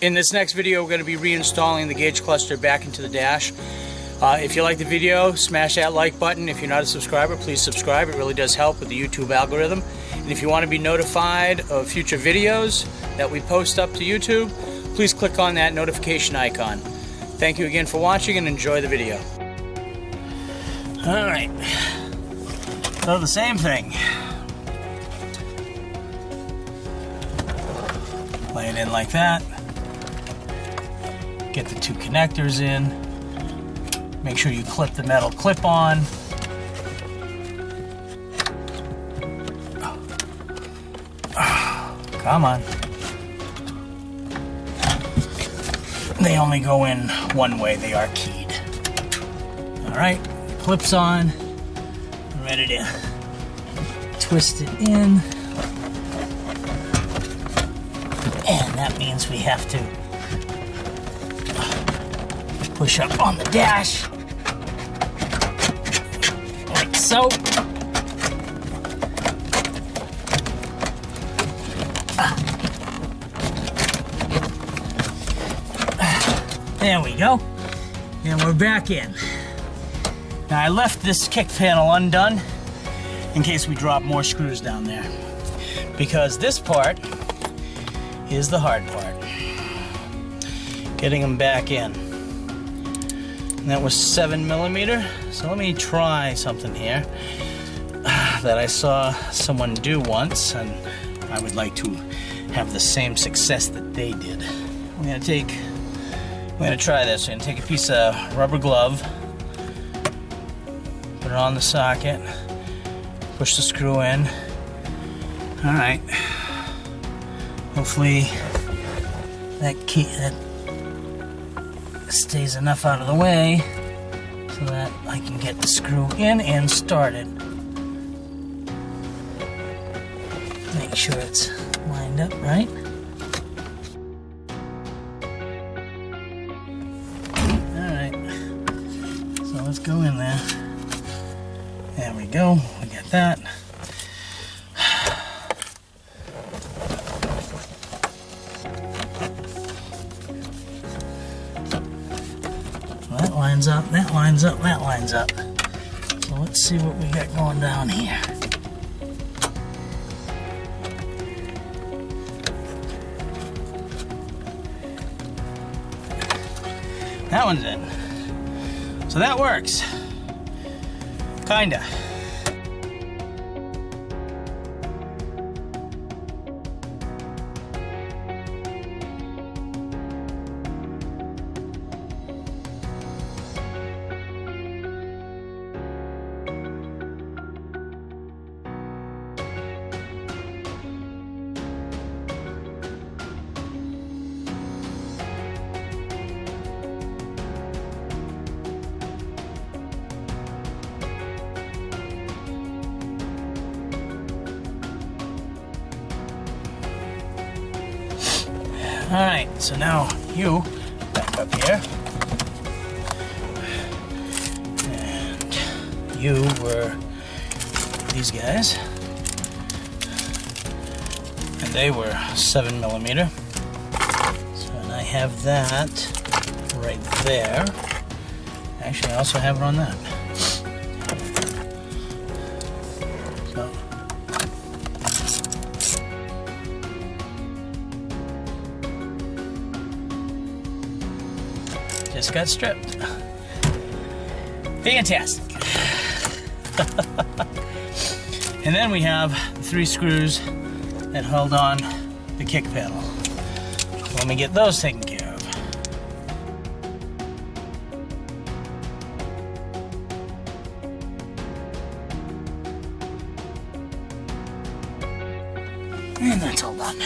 In this next video, we're going to be reinstalling the gauge cluster back into the dash. If you like the video, smash that like button. If you're not a subscriber, please subscribe. It really does help with the YouTube algorithm. And if you want to be notified of future videos that we post up to YouTube, please click on that notification icon. Thank you again for watching and enjoy the video. Alright, so the same thing. Lay it in like that. Get the two connectors in. Make sure you clip the metal clip on. Come on. They only go in one way, they are keyed. Alright, clips on. I'm ready to twist it in. And that means we have to push up on the dash. Like so. There we go. And we're back in. Now I left this kick panel undone in case we drop more screws down there, because this part is the hard part. Getting them back in. And that was 7mm. So let me try something here that I saw someone do once, and I would like to have the same success that they did. I'm gonna try this. I'm gonna take a piece of rubber glove, put it on the socket, push the screw in. All right. Hopefully that stays enough out of the way so that I can get the screw in and started. Make sure it's lined up right. Alright, so let's go in there. There we go, we got that. That lines up, that lines up, that lines up. So let's see what we got going down here. That one's in. So that works. Kinda. Alright, so now you back up here. And you were these guys. And they were 7mm. So and I have that right there. Actually, I also have it on that. So just got stripped. Fantastic. And then we have the 3 screws that hold on the kick panel. Let me get those taken care of. And that's all done.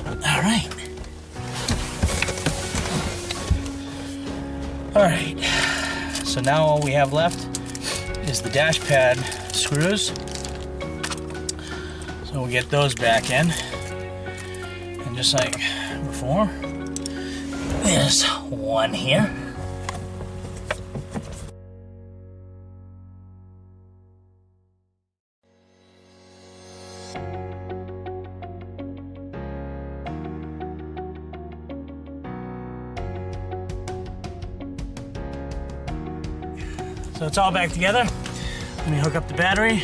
All right. Alright, so now all we have left is the dash pad screws. So we'll get those back in. And just like before, there's one here. So it's all back together. Let me hook up the battery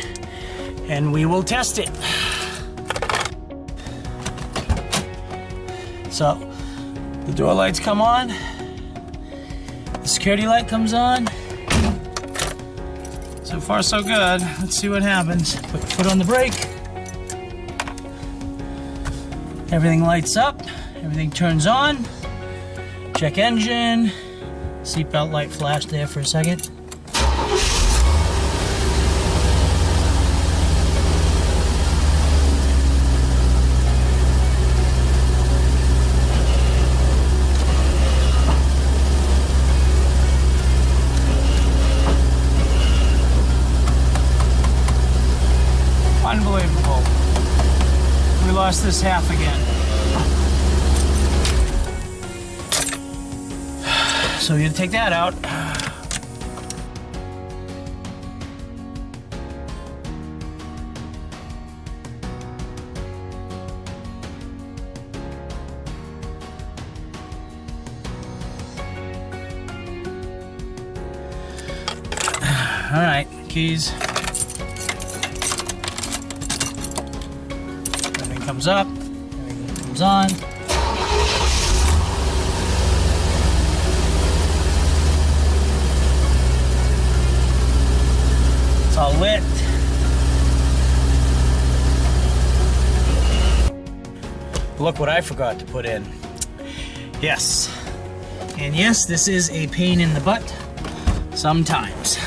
and we will test it. So the door lights come on, the security light comes on. So far so good. Let's see what happens. Put the foot on the brake. Everything lights up, everything turns on. Check engine. Seatbelt light flashed there for a second. Unbelievable. We lost this half again. So we're gonna take that out. All right, keys. Everything comes up, everything comes on. It's all lit. Look what I forgot to put in. Yes. And yes, this is a pain in the butt sometimes.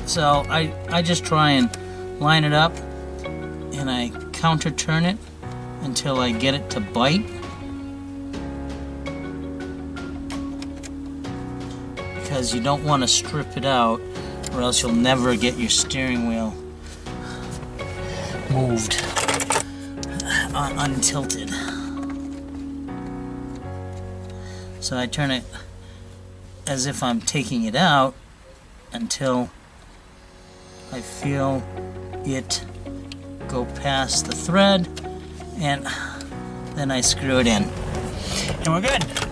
So I just try and line it up and I counter turn it until I get it to bite. Because you don't want to strip it out or else you'll never get your steering wheel moved, untilted. So I turn it as if I'm taking it out until I feel it go past the thread, and then I screw it in. And we're good.